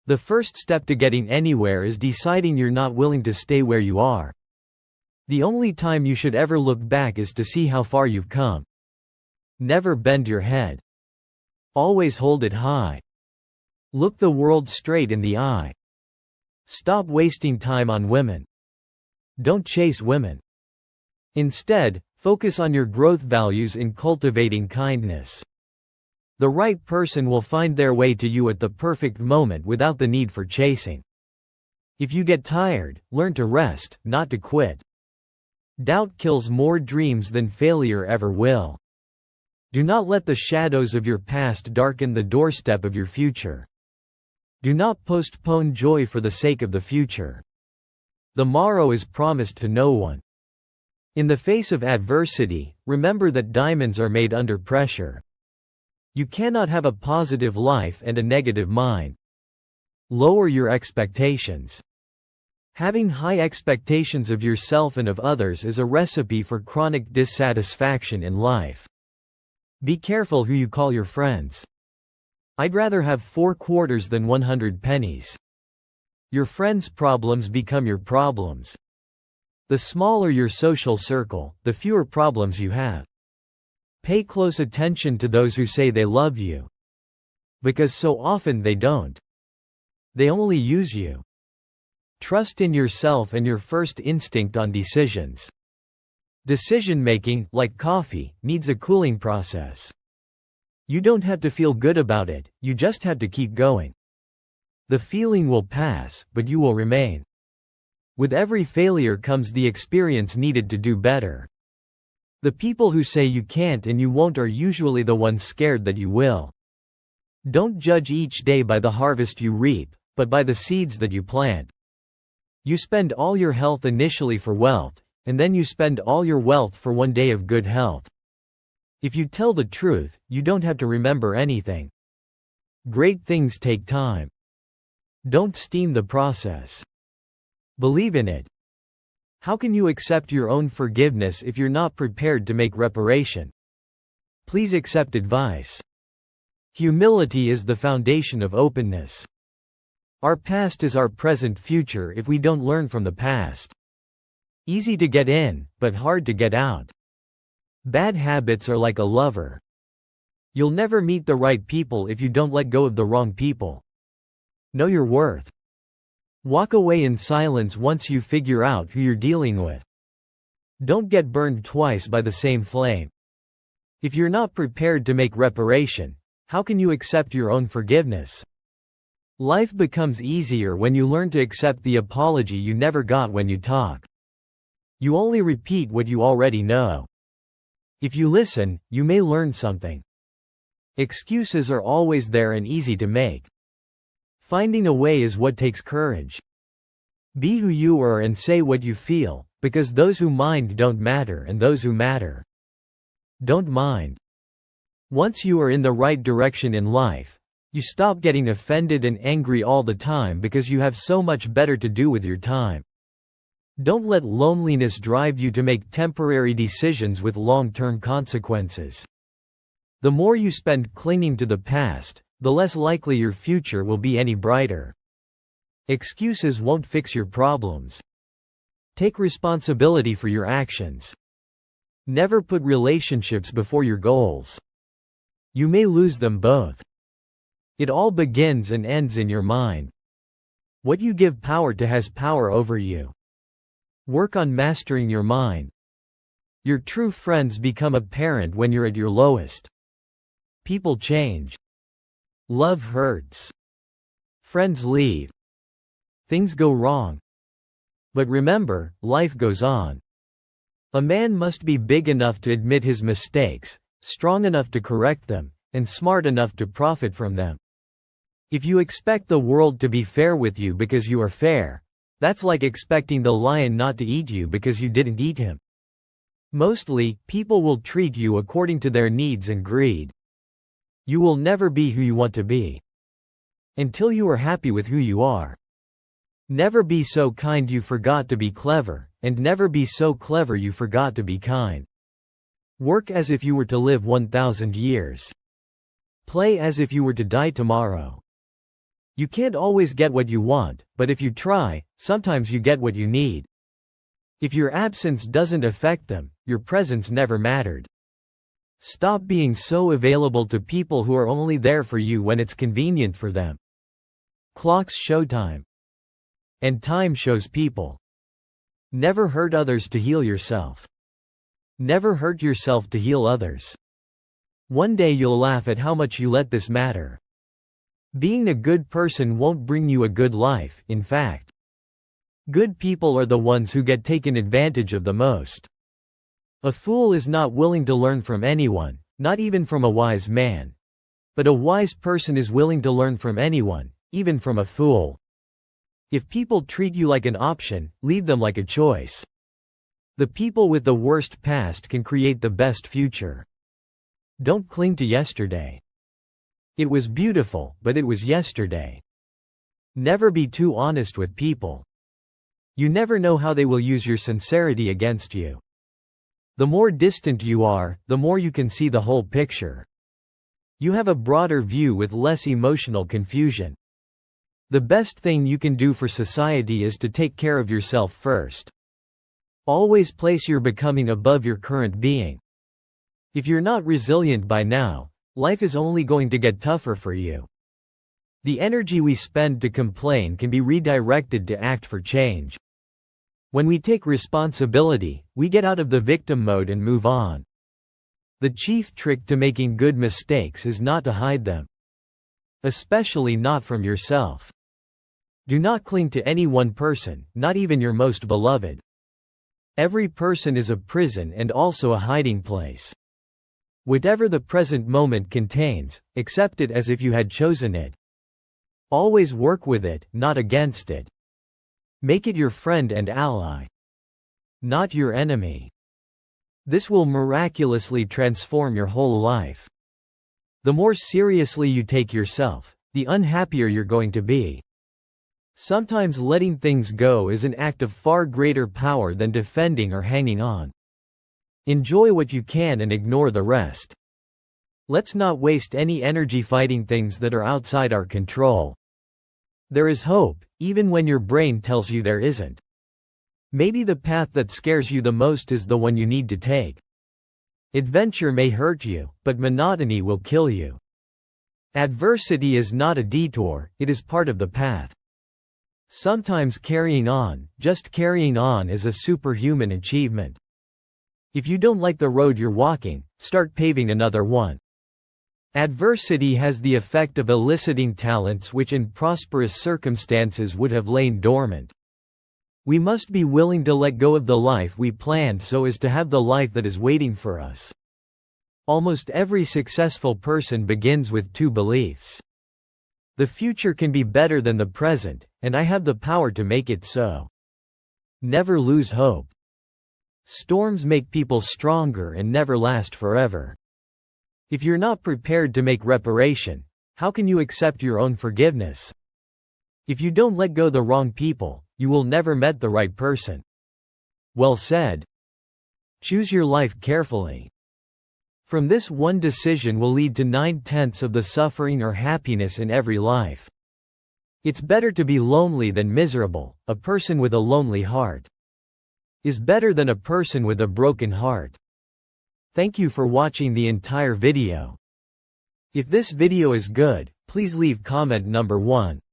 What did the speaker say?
The first step to getting anywhere is deciding you're not willing to stay where you are. The only time you should ever look back is to see how far you've come. Never bend your head. Always hold it high. Look the world straight in the eye. Stop wasting time on women. Don't chase women. Instead, focus on your growth values in cultivating kindness. The right person will find their way to you at the perfect moment without the need for chasing. If you get tired, learn to rest, not to quit. Doubt kills more dreams than failure ever will. Do not let the shadows of your past darken the doorstep of your future. Do not postpone joy for the sake of the future. The morrow is promised to no one. In the face of adversity, remember that diamonds are made under pressure. You cannot have a positive life and a negative mind. Lower your expectations. Having high expectations of yourself and of others is a recipe for chronic dissatisfaction in life. Be careful who you call your friends. I'd rather have 4 quarters than 100 pennies. Your friends' problems become your problems. The smaller your social circle, the fewer problems you have. Pay close attention to those who say they love you. Because so often they don't. They only use you. Trust in yourself and your first instinct on decisions. Decision-making, like coffee, needs a cooling process. You don't have to feel good about it, you just have to keep going. The feeling will pass, but you will remain. With every failure comes the experience needed to do better. The people who say you can't and you won't are usually the ones scared that you will. Don't judge each day by the harvest you reap, but by the seeds that you plant. You spend all your health initially for wealth, and then you spend all your wealth for one day of good health. If you tell the truth, you don't have to remember anything. Great things take time. Don't steam the process. Believe in it. How can you accept your own forgiveness if you're not prepared to make reparation? Please accept advice. Humility is the foundation of openness. Our past is our present future if we don't learn from the past. Easy to get in, but hard to get out. Bad habits are like a lover. You'll never meet the right people if you don't let go of the wrong people. Know your worth. Walk away in silence once you figure out who you're dealing with. Don't get burned twice by the same flame. If you're not prepared to make reparation, how can you accept your own forgiveness? Life becomes easier when you learn to accept the apology you never got when you talk. You only repeat what you already know. If you listen, you may learn something. Excuses are always there and easy to make. Finding a way is what takes courage. Be who you are and say what you feel, because those who mind don't matter and those who matter don't mind. Once you are in the right direction in life, you stop getting offended and angry all the time because you have so much better to do with your time. Don't let loneliness drive you to make temporary decisions with long-term consequences. The more you spend clinging to the past, the less likely your future will be any brighter. Excuses won't fix your problems. Take responsibility for your actions. Never put relationships before your goals. You may lose them both. It all begins and ends in your mind. What you give power to has power over you. Work on mastering your mind. Your true friends become apparent when you're at your lowest. People change. Love hurts. Friends leave. Things go wrong. But remember, life goes on. A man must be big enough to admit his mistakes, strong enough to correct them, and smart enough to profit from them. If you expect the world to be fair with you because you are fair, that's like expecting the lion not to eat you because you didn't eat him. Mostly, people will treat you according to their needs and greed. You will never be who you want to be until you are happy with who you are. Never be so kind you forgot to be clever, and never be so clever you forgot to be kind. Work as if you were to live 1,000 years. Play as if you were to die tomorrow. You can't always get what you want, but if you try, sometimes you get what you need. If your absence doesn't affect them, your presence never mattered. Stop being so available to people who are only there for you when it's convenient for them. Clocks show time. And time shows people. Never hurt others to heal yourself. Never hurt yourself to heal others. One day you'll laugh at how much you let this matter. Being a good person won't bring you a good life, in fact. Good people are the ones who get taken advantage of the most. A fool is not willing to learn from anyone, not even from a wise man. But a wise person is willing to learn from anyone, even from a fool. If people treat you like an option, leave them like a choice. The people with the worst past can create the best future. Don't cling to yesterday. It was beautiful, but it was yesterday. Never be too honest with people. You never know how they will use your sincerity against you. The more distant you are, the more you can see the whole picture. You have a broader view with less emotional confusion. The best thing you can do for society is to take care of yourself first. Always place your becoming above your current being. If you're not resilient by now, life is only going to get tougher for you. The energy we spend to complain can be redirected to act for change. When we take responsibility, we get out of the victim mode and move on. The chief trick to making good mistakes is not to hide them. Especially not from yourself. Do not cling to any one person, not even your most beloved. Every person is a prison and also a hiding place. Whatever the present moment contains, accept it as if you had chosen it. Always work with it, not against it. Make it your friend and ally. Not your enemy. This will miraculously transform your whole life. The more seriously you take yourself, the unhappier you're going to be. Sometimes letting things go is an act of far greater power than defending or hanging on. Enjoy what you can and ignore the rest. Let's not waste any energy fighting things that are outside our control. There is hope, even when your brain tells you there isn't. Maybe the path that scares you the most is the one you need to take. Adventure may hurt you, but monotony will kill you. Adversity is not a detour, it is part of the path. Sometimes carrying on, just carrying on, is a superhuman achievement. If you don't like the road you're walking, start paving another one. Adversity has the effect of eliciting talents which in prosperous circumstances would have lain dormant. We must be willing to let go of the life we planned so as to have the life that is waiting for us. Almost every successful person begins with two beliefs. The future can be better than the present, and I have the power to make it so. Never lose hope. Storms make people stronger and never last forever. If you're not prepared to make reparation, how can you accept your own forgiveness? If you don't let go the wrong people, you will never met the right person. Well said. Choose your life carefully. From this one decision will lead to 9/10 of the suffering or happiness in every life. It's better to be lonely than miserable. A person with a lonely heart is better than a person with a broken heart. Thank you for watching the entire video. If this video is good, please leave comment number 1.